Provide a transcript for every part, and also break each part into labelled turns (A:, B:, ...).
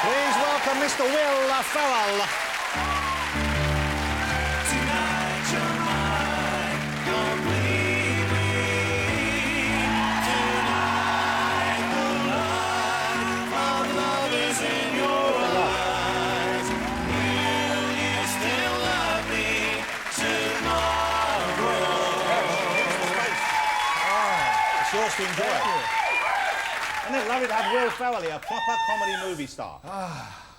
A: Please welcome Mr. Will Ferrell.
B: Tonight you're mine, completely. Tonight the light of love is in your eyes. Will you still love me tomorrow?
A: It's yours to enjoy. Isn't it lovely to have Will Ferrell here, a proper comedy movie star?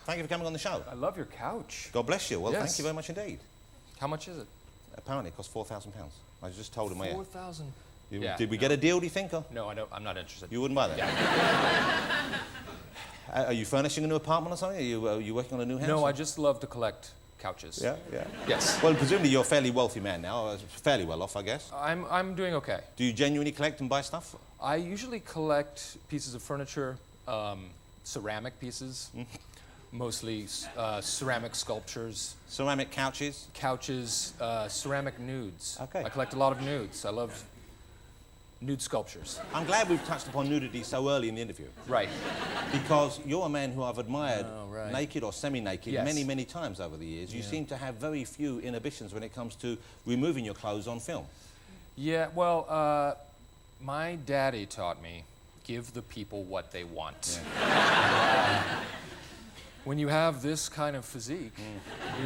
A: Thank you for coming on the show.
C: I love your couch.
A: God bless you. Well,
C: Yes.
A: thank you very much indeed.
C: How much is it?
A: Apparently it costs £4,000. I just told him where.
C: 4,000.
A: Did we get a deal, do you think? Or?
C: No, I don't. I'm not interested.
A: You wouldn't buy that?
C: Yeah.
A: Are you furnishing a new apartment or something? Are you working on a new house?
C: No, I just love to collect couches.
A: Yeah, yeah.
C: Yes.
A: Well, presumably you're a fairly wealthy man now, fairly well off, I guess.
C: I'm doing okay.
A: Do you genuinely collect and buy stuff?
C: I usually collect pieces of furniture, ceramic pieces, mostly ceramic sculptures.
A: Ceramic couches?
C: Couches, ceramic nudes.
A: Okay.
C: I collect a lot of nudes. I love nude sculptures.
A: I'm glad we've touched upon nudity so early in the interview.
C: Right.
A: Because you're a man who I've admired
C: right.
A: naked or semi-naked
C: Yes.
A: many, many times over the years. You seem to have very few inhibitions when it comes to removing your clothes on film.
C: Yeah, well, my daddy taught me, give the people what they want.
A: Yeah.
C: When you have this kind of physique,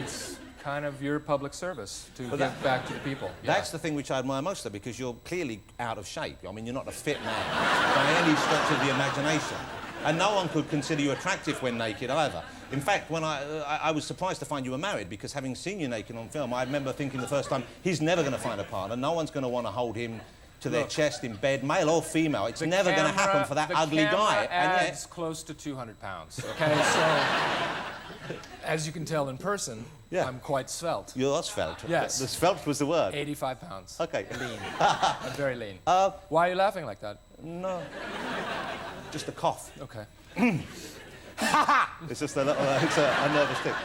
C: it's kind of your public service to give back to the people.
A: That's the thing which I admire most, though, because you're clearly out of shape. I mean, you're not a fit man by any stretch of the imagination. And no one could consider you attractive when naked either. In fact, when I was surprised to find you were married, because having seen you naked on film, I remember thinking the first time, he's never going to find a partner. No one's going to want to hold him to their chest in bed, male or female. It's never going to happen for that ugly guy.
C: And adds close to 200 pounds, okay? So, as you can tell in person, I'm quite svelte.
A: You're svelte.
C: Yes.
A: The svelte was the word.
C: 85 pounds.
A: Okay.
C: Lean. I'm very lean. Why are you laughing like that?
A: No. Just a cough.
C: Okay.
A: It's just a little, it's a nervous tick.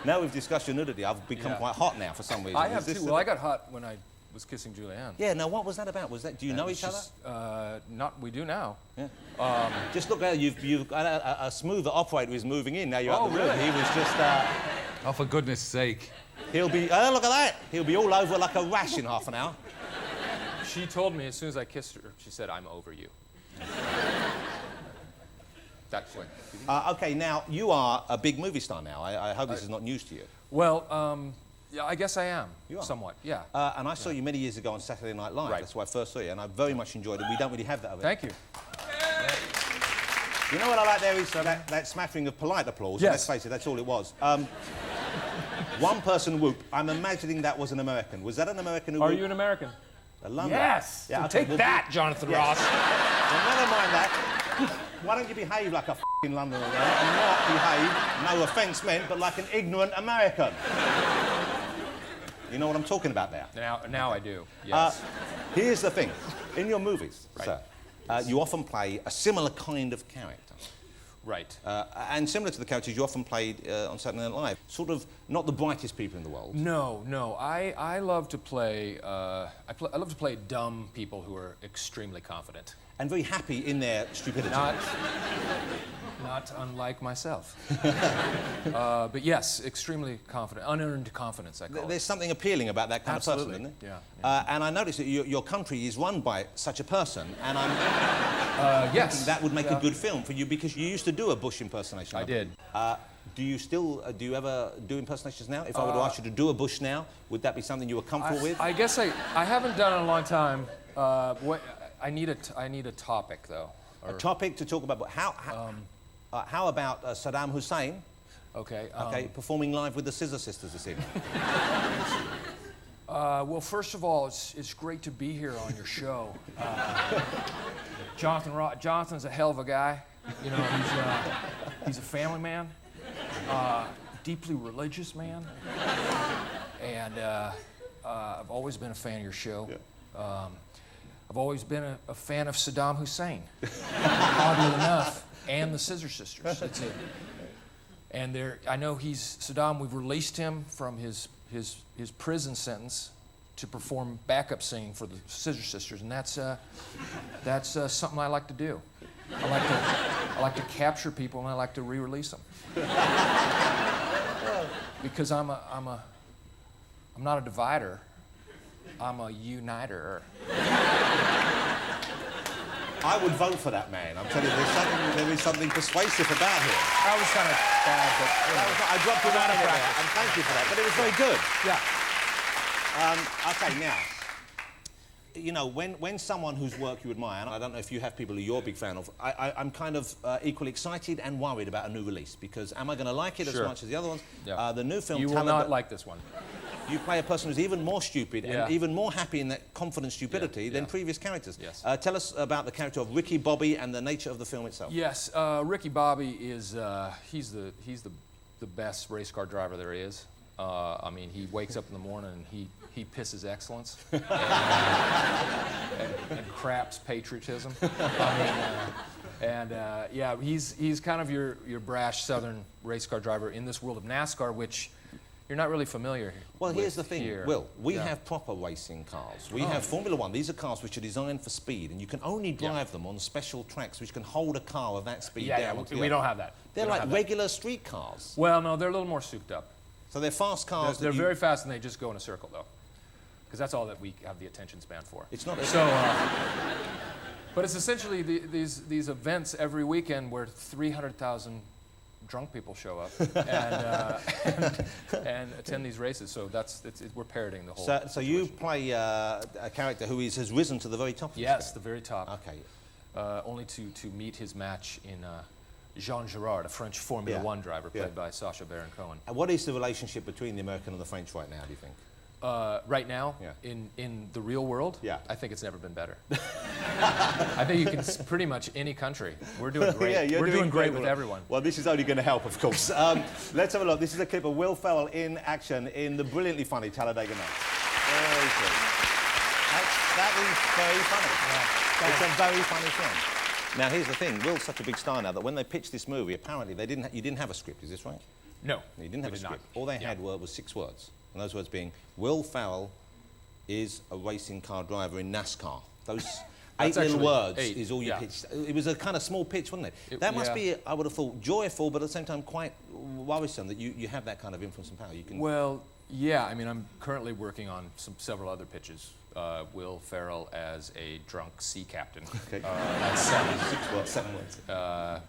A: Now we've discussed your nudity, I've become quite hot now for some reason.
C: I have too. Well, I got hot when I was kissing Julianne.
A: Yeah, now what was that about? Was that, do you know each other?
C: We do now.
A: Yeah. Just look at you've got a smoother operator who's moving in, now you're out the room.
C: Really?
A: He was just,
D: Oh, for goodness sake.
A: he'll be, look at that! He'll be all over like a rash in half an hour.
C: She told me as soon as I kissed her, she said, I'm over you. That's what.
A: Okay, now, you are a big movie star now. I hope this is not news to you.
C: Well, yeah, I guess I am.
A: You are?
C: Somewhat, yeah.
A: And I saw you many years ago on Saturday Night Live.
C: Right.
A: That's why I first saw you, and I very much enjoyed it. We don't really have that over there.
C: Thank you.
A: You know what I like there is that smattering of polite applause.
C: Yes.
A: Let's face it, that's all it was. One person whoop. I'm imagining that was an American. Was that an American who
C: Are
A: whooped?
C: you an American?
A: A London?
C: Yes.
A: Yeah,
C: So
A: okay,
C: take
A: well,
C: that, Jonathan Ross.
A: Well, never mind that. Why don't you behave like a f***ing Londoner then, and not behave, no offence meant, but like an ignorant American? You know what I'm talking about there?
C: Now I do, yes.
A: Here's the thing. In your movies, sir, you often play a similar kind of character.
C: Right.
A: And similar to the characters you often played on Saturday Night Live, sort of not the brightest people in the world.
C: No. I love to play, I love to play dumb people who are extremely confident.
A: And very happy in their stupidity.
C: Not unlike myself. But yes, extremely confident. Unearned confidence, I call it.
A: There's something appealing about that kind of person, isn't there?
C: Yeah.
A: And I noticed that your country is run by such a person, and I'm
C: yes.
A: thinking that would make a good film for you, because you used to do a Bush impersonation.
C: I did.
A: Do you ever do impersonations now? If I were to ask you to do a Bush now, would that be something you were comfortable with?
C: I guess I haven't done it in a long time. I need a topic, though.
A: A topic to talk about, but how about Saddam Hussein?
C: Okay.
A: Performing live with the Scissor Sisters this evening.
C: Well, first of all, it's great to be here on your show. Jonathan's a hell of a guy. You know, he's a family man, deeply religious man, and I've always been a fan of your show.
A: Yeah.
C: I've always been a fan of Saddam Hussein, oddly enough, and the Scissor Sisters. And I know Saddam. We've released him from his prison sentence to perform backup singing for the Scissor Sisters, and that's something I like to do. I like to capture people and I like to re-release them. Because I'm not a divider. I'm a uniter.
A: I would vote for that man. I'm telling you, there is something persuasive about him.
C: That was kind of bad, but
A: I dropped it out of there, and thank you for that. But it was very good.
C: yeah.
A: Okay, now, you know, when someone whose work you admire, and I don't know if you have people who you're a big fan of, I'm kind of equally excited and worried about a new release, because am I going to like it as much as the other ones?
C: Yeah.
A: The new film...
C: You will not like this one.
A: You play a person who's even more stupid and even more happy in that confident stupidity than previous characters.
C: Yes.
A: Tell us about the character of Ricky Bobby and the nature of the film itself.
C: Yes, Ricky Bobby is he's the best race car driver there is. I mean, he wakes up in the morning and he pisses excellence and craps patriotism. Yeah, he's kind of your brash Southern race car driver in this world of NASCAR, which you're not really familiar.
A: Well, here's the thing,
C: here.
A: Will. We have proper racing cars. We have Formula One. These are cars which are designed for speed, and you can only drive them on special tracks which can hold a car of that speed down.
C: We don't have that.
A: They're like regular street cars.
C: Well, no, they're a little more souped up.
A: So they're fast cars.
C: They're very fast, and they just go in a circle, though, because that's all that we have the attention span for.
A: It's not.
C: But it's essentially these events every weekend where 300,000 drunk people show up and attend these races. So we're parroting the whole.
A: So you play a character who has risen to the very top.
C: Yes, the very top.
A: Okay.
C: Only to meet his match in Jean Girard, a French Formula One driver played by Sacha Baron Cohen.
A: And what is the relationship between the American and the French right now, do you think?
C: Right now, in the real world, I think it's never been better. I think you can pretty much any country. We're doing great. We're doing great with everyone.
A: Well, this is only going to help, of course. Let's have a look. This is a clip of Will Ferrell in action in the brilliantly funny Talladega Nights. Very good. That is very funny. It's a very funny film. Now, here's the thing. Will's such a big star now that when they pitched this movie, apparently you didn't have a script. Is this right?
C: No.
A: You didn't have a script. All they had was 6 words. And those words being, Will Ferrell is a racing car driver in NASCAR. Those 8 little words is all you pitched. It was a kind of small pitch, wasn't it? That must be, I would have thought, joyful, but at the same time quite worrisome that you have that kind of influence and power. You can...
C: Well, yeah, I mean, I'm currently working on several other pitches. Will Ferrell as a drunk sea captain.
A: Okay.
C: That's
A: 7 words.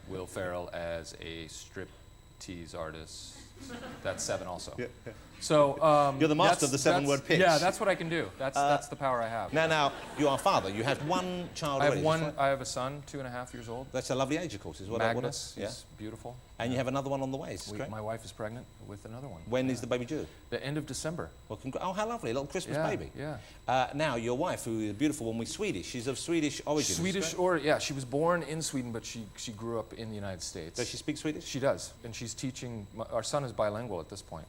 C: Will Ferrell as a striptease artist. That's 7 also.
A: Yeah.
C: So
A: you're the master of the 7-word pitch.
C: Yeah, that's what I can do. That's the power I have.
A: Now, you are a father. You have one child already.
C: I have a son, 2.5 years old.
A: That's a lovely age, of course. Is what
C: Magnus. He's beautiful.
A: And you have another one on the way. Great.
C: My wife is pregnant with another one.
A: When is the baby due?
C: The end of December.
A: Well, oh, how lovely, a little Christmas baby.
C: Yeah.
A: Now, your wife, who is a beautiful woman, is Swedish. She's of Swedish origin.
C: She was born in Sweden, but she grew up in the United States.
A: Does she speak Swedish?
C: She does, and she's teaching. Our son is bilingual at this point.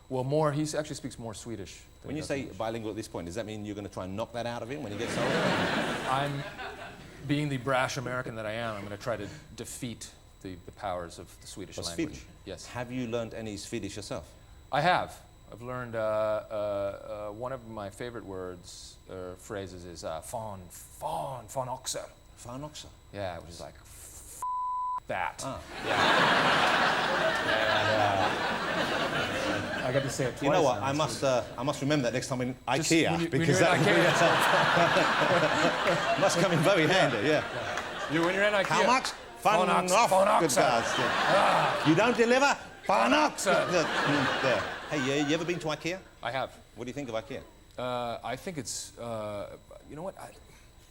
C: Well, he actually speaks more Swedish.
A: When you say bilingual at this point, does that mean you're going to try and knock that out of him when he gets older?
C: I'm, being the brash American that I am, I'm going to try to defeat the powers of the Swedish language.
A: Swedish?
C: Yes.
A: Have you learned any Swedish yourself?
C: I have. I've learned one of my favorite words or phrases is fan oxer.
A: Fan oxer?
C: Yeah, which is like that.
A: Ah.
C: I got to say it twice.
A: You know what? I must remember that next time in IKEA
C: because that
A: must come in very handy. Yeah.
C: When you're in IKEA.
A: How much? Fan oxer. You don't deliver? Fan oxer. Hey, you ever been to IKEA?
C: I have.
A: What do you think of IKEA?
C: I think it's, you know what?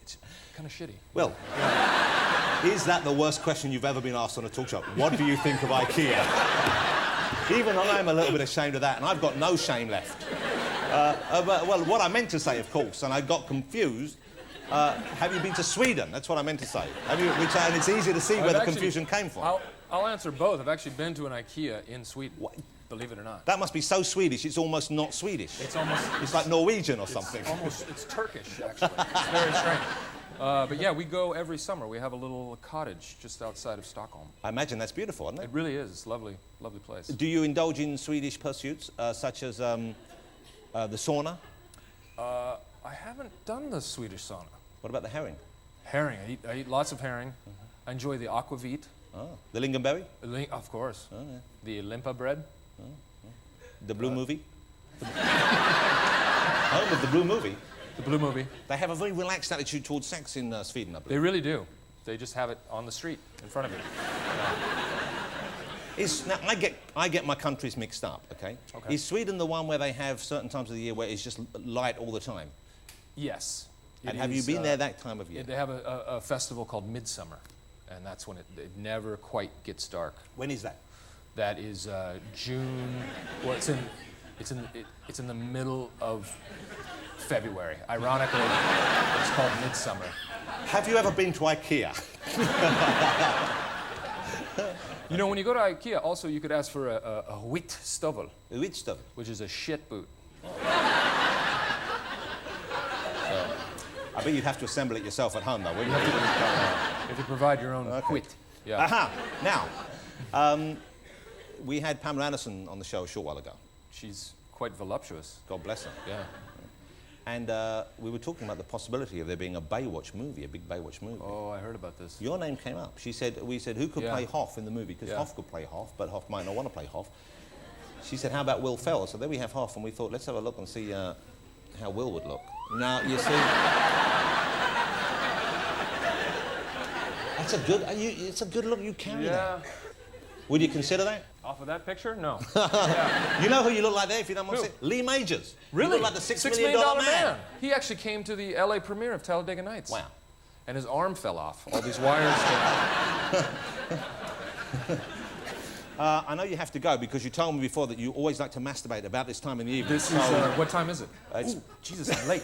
C: It's kind of shitty.
A: Well, is that the worst question you've ever been asked on a talk show? What do you think of IKEA? Even I'm a little bit ashamed of that, and I've got no shame left. Well, what I meant to say, of course, and I got confused, have you been to Sweden? That's what I meant to say. And it's easy to see where the confusion came from.
C: I'll answer both. I've actually been to an IKEA in Sweden. What? Believe it or not.
A: That must be so Swedish, it's almost not Swedish. It's like Norwegian or something.
C: It's Turkish, actually. It's very strange. But yeah, we go every summer. We have a little cottage just outside of Stockholm.
A: I imagine that's beautiful, isn't it?
C: It really is. It's a lovely, lovely place.
A: Do you indulge in Swedish pursuits, such as the sauna?
C: I haven't done the Swedish sauna.
A: What about the herring?
C: Herring. I eat lots of herring. I enjoy the aquavit.
A: Oh, the lingonberry?
C: Of course.
A: Oh, yeah.
C: The Limpa bread.
A: The blue movie? Home of the blue movie.
C: The blue movie.
A: They have a very relaxed attitude towards sex in Sweden, I believe.
C: They really do. They just have it on the street in front of you.
A: Now, I get my countries mixed up, okay? Is Sweden the one where they have certain times of the year where it's just light all the time?
C: Yes.
A: And have you been there that time of year?
C: They have a festival called Midsummer, and that's when it never quite gets dark.
A: When is that?
C: That is June. Well, it's in the middle of February. Ironically, it's called Midsummer.
A: Have you ever been to IKEA?
C: You know, when you go to IKEA, also you could ask for a wit stovel.
A: A witch stuff.
C: Which is a shit boot.
A: I bet you'd have to assemble it yourself at home, though, wouldn't you?
C: You have to provide your own quit. Yeah.
A: Aha! Now, we had Pamela Anderson on the show a short while ago.
C: She's quite voluptuous.
A: God bless her.
C: Yeah.
A: And we were talking about the possibility of there being a Baywatch movie, a big Baywatch movie.
C: Oh, I heard about this.
A: Your name came up. We said, who could play Hoff in the movie? Because Hoff could play Hoff, but Hoff might not want to play Hoff. She said, how about Will Ferrell? So there we have Hoff, and we thought, let's have a look and see how Will would look. Now, you see... It's a good look you carry there. Would you consider that?
C: Off of that picture? No.
A: You know who you look like there, if you don't mind saying? Lee Majors.
C: Really?
A: You look like the $6 million man.
C: He actually came to the LA premiere of Talladega Nights.
A: Wow.
C: And his arm fell off. All these wires came out.
A: I know you have to go because you told me before that you always like to masturbate about this time in the evening.
C: This is, what time is it? Ooh, Jesus, I'm late.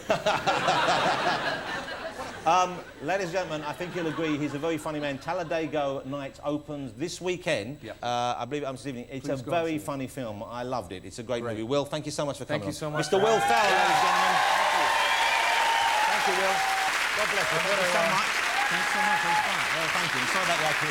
A: Ladies and gentlemen, I think you'll agree he's a very funny man. Talladega Nights opens this weekend.
C: Yep.
A: I believe it comes this evening. It's a very funny film. I loved it. It's a great movie. Will, thank you so much for coming.
C: Thank you so much.
A: Mr. Will Ferrell, ladies and gentlemen. Thank you, Will. God bless you. Thank you so much. Thanks so much. It was fun. Well, thank you. Sorry about the idea.